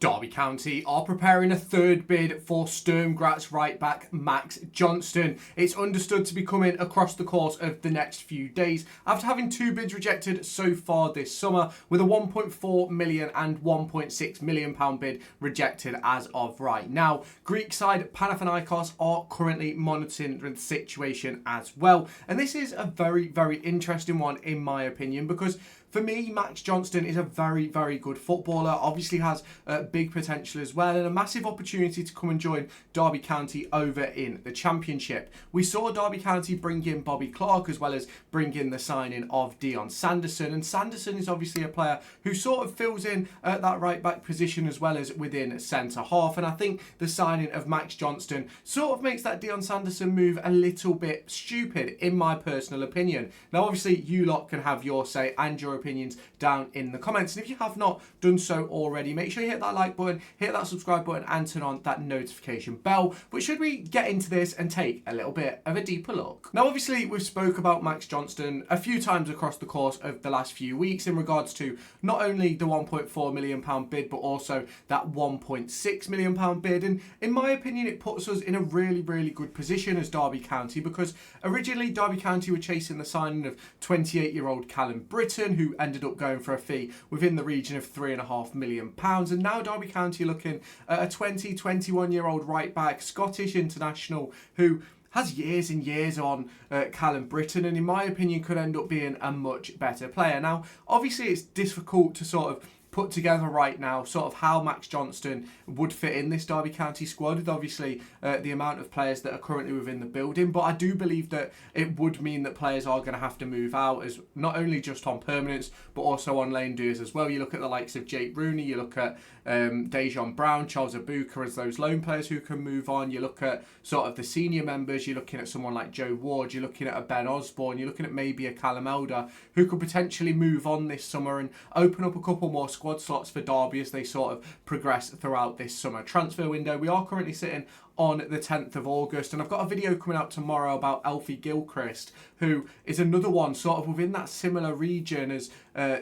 Derby County are preparing a third bid for Sturm Graz right back Max Johnston. It's understood to be coming across the course of the next few days after having two bids rejected so far this summer, with a 1.4 million and 1.6 million pound bid rejected as of right now. Greek side Panathinaikos are currently monitoring the situation as well, and this is a very interesting one in my opinion, because for me, Max Johnston is a very good footballer, obviously has big potential as well, and a massive opportunity to come and join Derby County over in the Championship. We saw Derby County bring in Bobby Clark as well as bring in the signing of Etienne, and Sanderson is obviously a player who sort of fills in that right back position as well as within centre half, and I think the signing of Max Johnston sort of makes that Etienne Sanderson move a little bit stupid in my personal opinion. Now obviously you lot can have your say and your opinions down in the comments, and if you have not done so already, make sure you hit that like button, hit that subscribe button and turn on that notification bell. But should we get into this and take a little bit of a deeper look? Now obviously we've spoke about Max Johnston a few times across the course of the last few weeks in regards to not only the 1.4 million pound bid but also that 1.6 million pound bid, and in my opinion it puts us in a really good position as Derby County, because originally Derby County were chasing the signing of 28-year-old Callum Britton, who ended up going for a fee within the region of £3.5 million, and now Derby County are looking at a 21-year-old right back Scottish international who has years and years on Callum Britton, and in my opinion could end up being a much better player. Now obviously it's difficult to sort of put together right now sort of how Max Johnston would fit in this Derby County squad, with obviously the amount of players that are currently within the building, but I do believe that it would mean that players are going to have to move out, as not only just on permanence but also on lane dues as well. You look at the likes of Jake Rooney, you look at Dejan Brown, Charles Abuka as those loan players who can move on, you look at sort of the senior members, you're looking at someone like Joe Ward, you're looking at a Ben Osborne, you're looking at maybe a Callum Elder who could potentially move on this summer and open up a couple more squad slots for Derby as they sort of progress throughout this summer transfer window. We are currently sitting on the 10th of August, and I've got a video coming out tomorrow about Alfie Gilchrist, who is another one sort of within that similar region as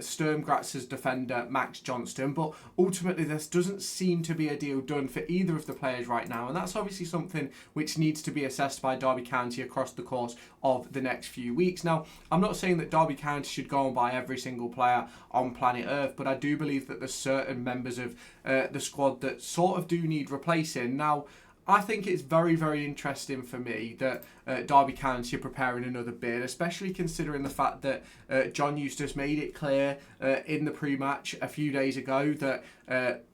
Sturm Graz's defender Max Johnston, but ultimately this doesn't seem to be a deal done for either of the players right now, and that's obviously something which needs to be assessed by Derby County across the course of the next few weeks. Now I'm not saying that Derby County should go and buy every single player on planet Earth, but I do believe that there's certain members of the squad that sort of do need replacing. Now I think it's very interesting for me that Derby County are preparing another bid, especially considering the fact that John Eustace made it clear in the pre-match a few days ago that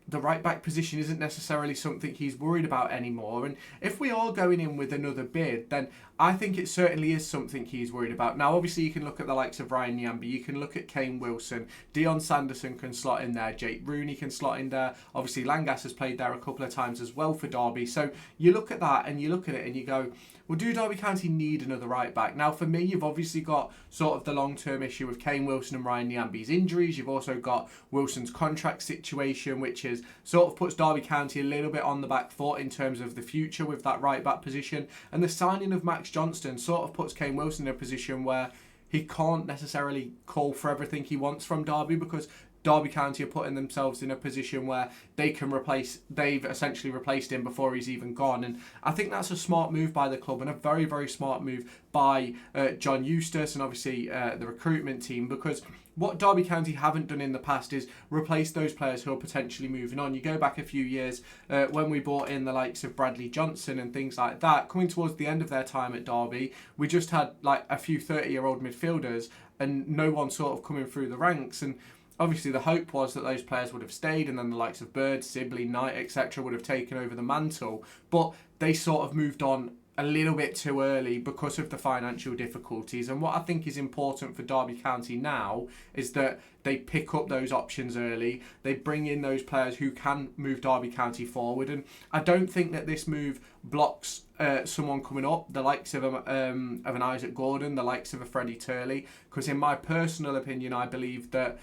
the right back position isn't necessarily something he's worried about anymore. And if we are going in with another bid, then I think it certainly is something he's worried about. Now obviously you can look at the likes of Ryan Nyambe, you can look at Kane Wilson, Etienne Sanderson can slot in there, Jake Rooney can slot in there, obviously Langas has played there a couple of times as well for Derby. So you look at that and you look at it and you go, well, do Derby County need another right back? Now for me, you've obviously got sort of the long-term issue with Kane Wilson and Ryan Nyambe's injuries. You've also got Wilson's contract situation, which is sort of puts Derby County a little bit on the back foot in terms of the future with that right back position. And the signing of Max Johnston sort of puts Kane Wilson in a position where he can't necessarily call for everything he wants from Derby, because Derby County are putting themselves in a position where they've essentially replaced him before he's even gone. And I think that's a smart move by the club and a very smart move by John Eustace and obviously the recruitment team, because what Derby County haven't done in the past is replace those players who are potentially moving on. You go back a few years when we brought in the likes of Bradley Johnson and things like that, coming towards the end of their time at Derby, we just had like a few 30-year-old midfielders and no one sort of coming through the ranks. And obviously the hope was that those players would have stayed and then the likes of Bird, Sibley, Knight, etc. would have taken over the mantle, but they sort of moved on a little bit too early because of the financial difficulties. And what I think is important for Derby County now is that they pick up those options early, they bring in those players who can move Derby County forward, and I don't think that this move blocks someone coming up, the likes of an Isaac Gordon, the likes of a Freddie Turley, because in my personal opinion I believe that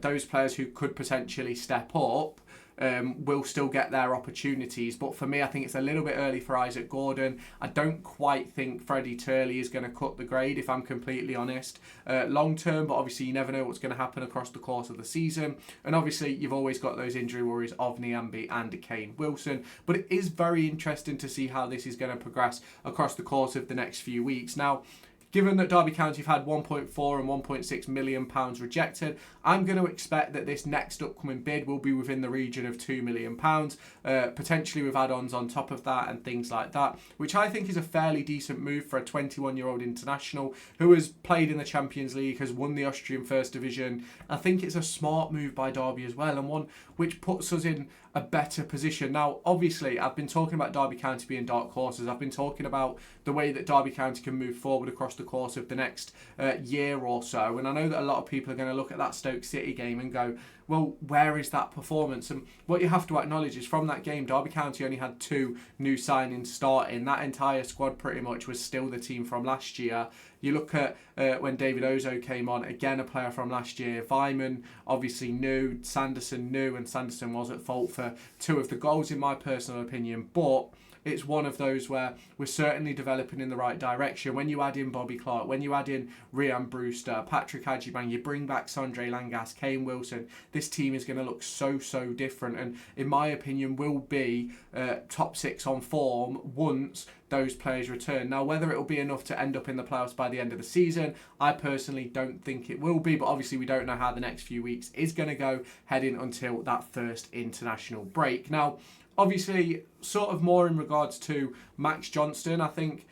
those players who could potentially step up will still get their opportunities. But for me, I think it's a little bit early for Isaac Gordon. I don't quite think Freddie Turley is going to cut the grade, if I'm completely honest, long term. But obviously, you never know what's going to happen across the course of the season. And obviously, you've always got those injury worries of Niambi and Kane Wilson. But it is very interesting to see how this is going to progress across the course of the next few weeks. Now, given that Derby County have had £1.4 and £1.6 million rejected, I'm going to expect that this next upcoming bid will be within the region of £2 million, potentially with add-ons on top of that and things like that, which I think is a fairly decent move for a 21-year-old international who has played in the Champions League, has won the Austrian First Division. I think it's a smart move by Derby as well, and one which puts us in a better position. Now, obviously, I've been talking about Derby County being dark horses. I've been talking about the way that Derby County can move forward across the course of the next year or so. And I know that a lot of people are going to look at that Stoke City game and go, well, where is that performance? And what you have to acknowledge is from that game, Derby County only had 2 new signings starting. That entire squad pretty much was still the team from last year. You look at when David Ozo came on, again a player from last year. Weimann obviously new, Sanderson new, and Sanderson was at fault for 2 of the goals in my personal opinion. But it's one of those where we're certainly developing in the right direction. When you add in Bobby Clark, when you add in Ryan Brewster, Patrick Agyemang, you bring back Sondre Langas, Kane Wilson, this team is going to look so different, and in my opinion will be top 6 on form once those players return. Now, whether it will be enough to end up in the playoffs by the end of the season, I personally don't think it will be, but obviously we don't know how the next few weeks is going to go heading until that first international break. Now, obviously, sort of more in regards to Max Johnston, I think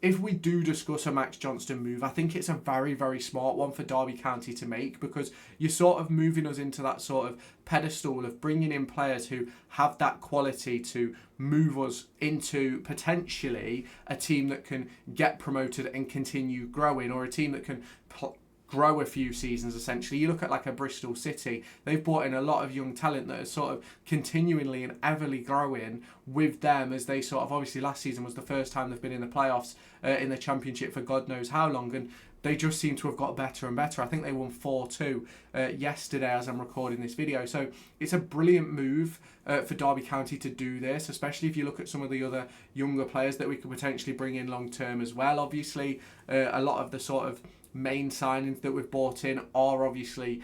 if we do discuss a Max Johnston move, I think it's a very smart one for Derby County to make, because you're sort of moving us into that sort of pedestal of bringing in players who have that quality to move us into potentially a team that can get promoted and continue growing, or a team that can grow a few seasons essentially. You look at like a Bristol City, they've brought in a lot of young talent that are sort of continually and everly growing with them, as they sort of, obviously last season was the first time they've been in the playoffs in the Championship for God knows how long, and they just seem to have got better and better. I think they won 4-2 yesterday as I'm recording this video. So it's a brilliant move for Derby County to do this, especially if you look at some of the other younger players that we could potentially bring in long term as well. Obviously, a lot of the sort of main signings that we've bought in are obviously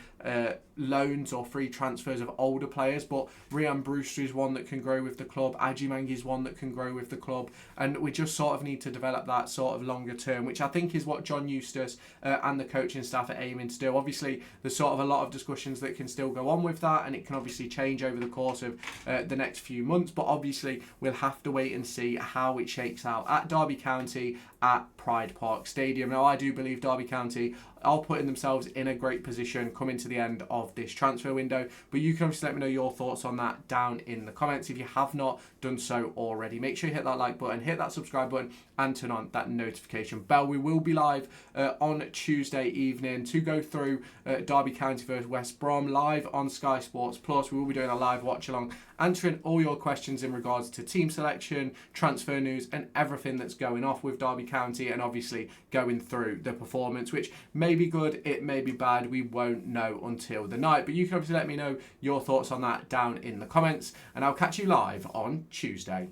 loans or free transfers of older players, but Ryan Brewster is one that can grow with the club, Agyemang is one that can grow with the club, and we just sort of need to develop that sort of longer term, which I think is what John Eustace and the coaching staff are aiming to do. Obviously, there's sort of a lot of discussions that can still go on with that, and it can obviously change over the course of the next few months, but obviously we'll have to wait and see how it shakes out at Derby County at Pride Park Stadium. Now, I do believe Derby County are putting themselves in a great position coming to the end of this transfer window, but you can obviously let me know your thoughts on that down in the comments if you have not done so already. Make sure you hit that like button, hit that subscribe button, and turn on that notification bell. We will be live on Tuesday evening to go through Derby County versus West Brom live on Sky Sports Plus. We will be doing a live watch along, answering all your questions in regards to team selection, transfer news, and everything that's going off with Derby County, and obviously going through the performance, which may be good, it may be bad, we won't know until the night, but you can obviously let me know your thoughts on that down in the comments, and I'll catch you live on Tuesday.